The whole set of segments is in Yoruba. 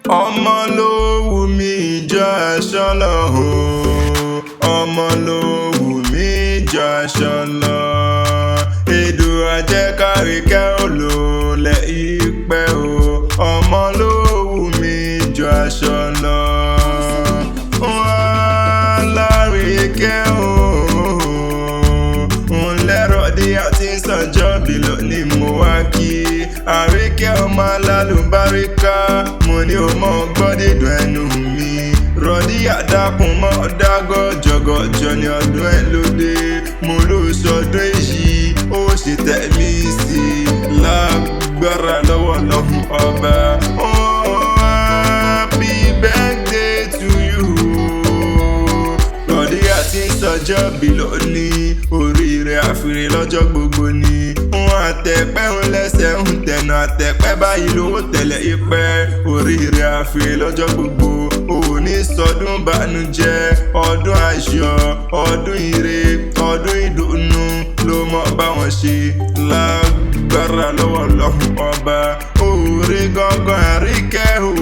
ọmọ ló wù mí jọ aṣọ lọ o, ọmọ ló wù mí jọ aṣọ lọ. Èdò àjẹkáríkẹ́ olólẹ̀ ìpẹ́ o, ọmọ ló wù mí jọ aṣọ lọ. Aláríkẹ́ o, òun lẹ́rọ̀ dí àti sànjọ́ bí lónìí mo wá kí. Àríkẹ́ ọmọ alálùbáríkà, mo ní o mọ̀ gbọ́ dídùn ẹnu mi. Rọ̀dí àdákùn mọ́ dágọ́ jọgọjọ ní ọdún ẹ̀ lóde. Mo ló sọdún èyí, ó sì tẹ̀ mí sí lágbára lọ́wọ́ lọ́hùn ọba. Oh, happy birthday to you. Rọ̀dí àti sọjọ́ bí lónìí, oríire àfìrí lọ́jọ́ gbogbo ni. Àtẹ̀pẹ́ ń lẹ́sẹ̀ ń tẹ̀nà àtẹ̀pẹ́ báyìí lówó tẹ̀lẹ̀ ìpẹ́. Oríire àfìrí lọ́jọ́ gbogbo, òní sọdún bànújẹ́. Ọdún ayọ̀, ọdún ire, ọdún ìdùnnú ló mọ̀ bá wọn ṣe lágbára lọ́wọ́ lọ́hùn ọba. Oore gangan Àríkẹ́ o,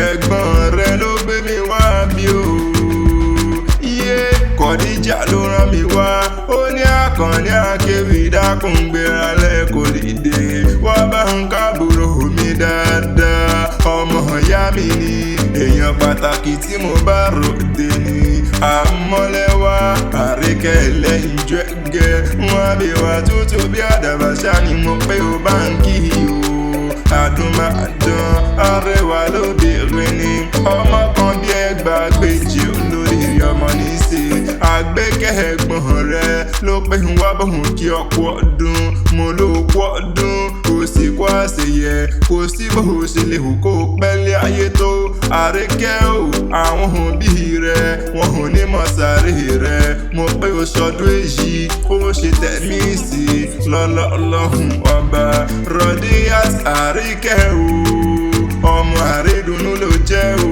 ẹ̀gbọ́n rẹ ló gbé mi wá bí o. Kọ̀díjà ló rán mi wá, ó ní Akanni Akewi dákun gbéra lẹ́kọ̀ọ́ dìde. Wá bá ń kábùrò mi dáadáa, ọmọ ìyá mi ni èèyàn pàtàkì tí mo bá ròde ni. Àmọ́lẹ́wà Àríkẹ́ lẹ́yìn jẹ́gẹ́, wọ́n bí wà tútù bí àdàbà ṣá ni mo pé o bá ń kí o. Àdùnmáàdán arẹwà lóbìnrin ni, ọmọ kan bí ẹgbàágbèjì olórí ọmọ ní í ṣe. Àgbékẹ́ ẹ̀gbọ́n rẹ ló pé ń wá bóun kí ọ̀pọ̀ ọdún. Mo ló pọ̀ ọdún, kò sí kó àṣeyẹ, kò sí bó ṣe lè hù kó pẹ́lẹ́ ayé tó. Àríkẹ́ o, àwọn òbí rẹ wọn ò ní mọ̀ sáré rẹ. Mo pé o sọdún èyí, ó ṣe tẹ̀mí sí lọ́lọ́lọ́hùn ọba. Rọ̀dí àti Àríkẹ́ o, ọmọ àrídùnnú ló jẹ́ o.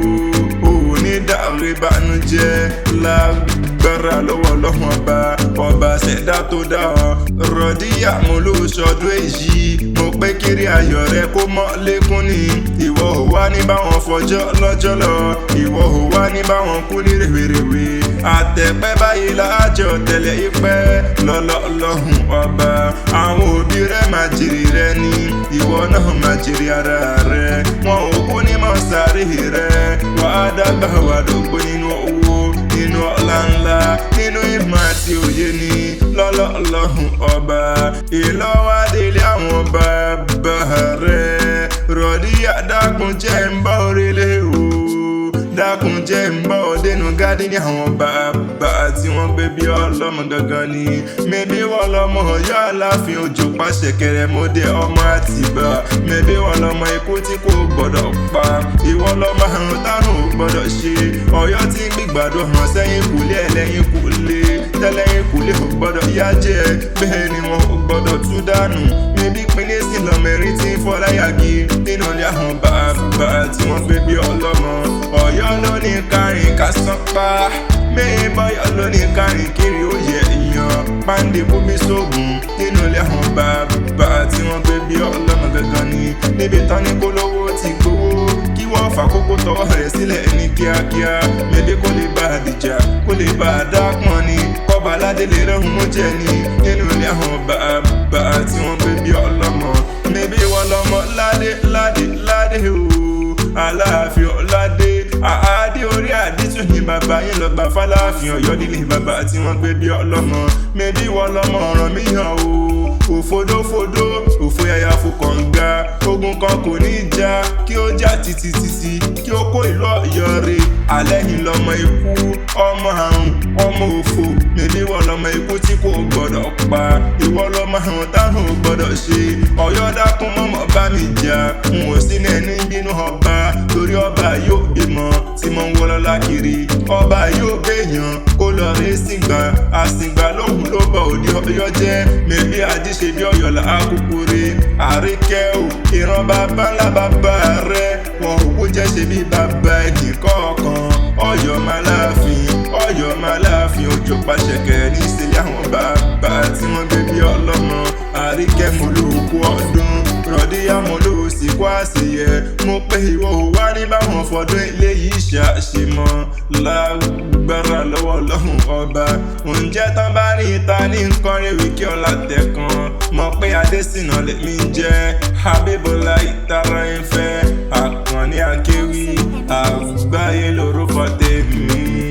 Òní dàrí ìbànújẹ́ lágbára lọ́wọ́ lọ́hùn ọba. Ọba ṣẹ̀dá tó dá ọ. Rọ̀díyà mo ló sọdún èyí, mo pé kiri ayọ̀ rẹ kó mọ́ lékún ni. Ìwọ ò wá ní báwọn fọjọ́ lọ́jọ́ lọ, ìwọ ò wá ní báwọn kú ní rèwerèwe. Àtẹ̀pẹ́ báyìí láàjọ tẹ̀lé ìpẹ́ lọ́lọ́lọ́hùn ọba. Àwọn òbí rẹ máa jèrè rẹ ni, ìwọ náà máa jèrè ara rẹ. Wọn ò kú ní mọ̀ sáré rẹ, wàá dàgbà wà dógbó nínú owó, nínú ọlá ńlá, nínú ìmọ̀ àti òye ni lọ́lọ́lọ́hùn ọba. Ìlọ́wádélé àwọn bàbá rẹ̀. Rọ̀díyà dákun jẹ́ ń bá orílẹ̀ o, dákun jẹ́ ń bá ọdẹnu gádí ní àwọn bàbá tí wọ́n gbé bí ọlọ́mọ gangan ni. Mẹ́bí wọ́n lọ́mọ Ọ̀yọ́ Aláàfin òjò pàṣẹ kẹrẹmọdé ọmọ Àtìbà. Mẹ́bí wọ́n lọ́mọ ikú tí kò gbọ́dọ̀ pa, ìwọ lọ́mọ àrùn táwọn ò gbọ́dọ̀ ṣe. Ọ̀yọ́ tí gbígbàdo hàn sẹ́yìn kùlé ẹlẹ́yìn kùlé, tẹ́lẹ́yìn kùlé ò gbọ́dọ̀ yá jẹ, bẹ́ẹ̀ ni wọn ò gbọ́dọ̀ tú dànù. Mẹ́bí pinlẹ̀ sí lọ́mẹ̀rin tí ń fọláyàgì nínú ilé àwọn bàbá tí wọ́n gbé bí ọlọ́mọ. Ọ̀yọ́ ló ní kárin kásán pa, mẹ́ẹ̀bọ́yọ̀ ló ní kárin kiri ó yẹ èèyàn. Páńdé bómi sóògùn nínú ilé àwọn bàbá tí wọ́n gbé bí ọlọ́mọ gangan ni. Níbi tán ní kólówó ti gbowó, kí wọ́n fàkókò tọwọ́ rẹ̀ sílẹ̀ ní kíákíá. Mẹ́bí kó lè bá àdìjà, kó lè bá àdápọn ni, kọ́ba aládé lè rẹ́hùn mú jẹ ni. Nínú ilé àwọn bàbá tí wọ́n gbé bí ọlọ́mọ. Mẹ́bí wọ́n lọ́mọ ládé ládé ládé o, Aláàfin ọ̀ládé. Àádé orí àdítù ní bàbá yín lọ gbà f'Aláàfin Ọ̀yọ́ nílé bàbá tí wọ́n gbé bí ọlọ́mọ. Mẹ́bí wọ́n lọ́mọ ọ̀ràn míyàn o, òfodófodó òfò yàyà fòkànga. Ogun kan kò ní já, kí ó já títí kí ó kó ìlú Ọ̀yọ́ re. Àlẹ́yìn lọ́mọ ikú, ọmọ àrùn, ọmọ òfò. Mẹ́bí wọ́n lọ́mọ ikú tí kò gbọ́dọ̀ pa, ìwọ lọ́mọ àrùn táwọn ò gbọ́dọ̀ ṣe. Ọ̀yọ́ dákun mọ́mọ́ bá mi jà, n ò sí ní ẹni bínú ọba. Torí ọba yóò bímọ tí mo ń wọlọ́lá kiri. Ọba yóò béèyàn kó lọ rí sìngbà, àsìngbà lóhùn ló bọ̀ òde Ọ̀yọ́ jẹ́. Mẹ́bí àdíṣe bí Ọ̀yọ́ là á kúkú rí. Àríkẹ́ o, ìran bàbá ńlá bàbá rẹ, wọn ò kó jẹ́ ṣe bí bàbá ẹnì kọ̀ọ̀kan. Ọ̀yọ́ máa láàfin, Ọ̀yọ́ máa láàfin òjò pàṣẹ kẹrẹ ní ìṣẹ̀lẹ̀ àwọn bàbá tí wọ́n gbé bí ọlọ́mọ. Àríkẹ́ mo ló kú ọdún, Rọ̀díyà mo ló sì kú àṣeyẹ. Mo pé ìwọ ò wá ní ní báwọn fọdún ilé yìí ṣàṣemọ lágbára lọ́wọ́ Ọlọ́run ọba. Ǹjẹ́ tán bá ní ìta ní nǹkan rèwì kí ọlá tẹ̀kan mọ̀ pé Adésínà lèmi ń jẹ́ Abíbọ́lá ìtara ìfẹ́ Akanni Akewi Agbaye lórúkọ tèmi.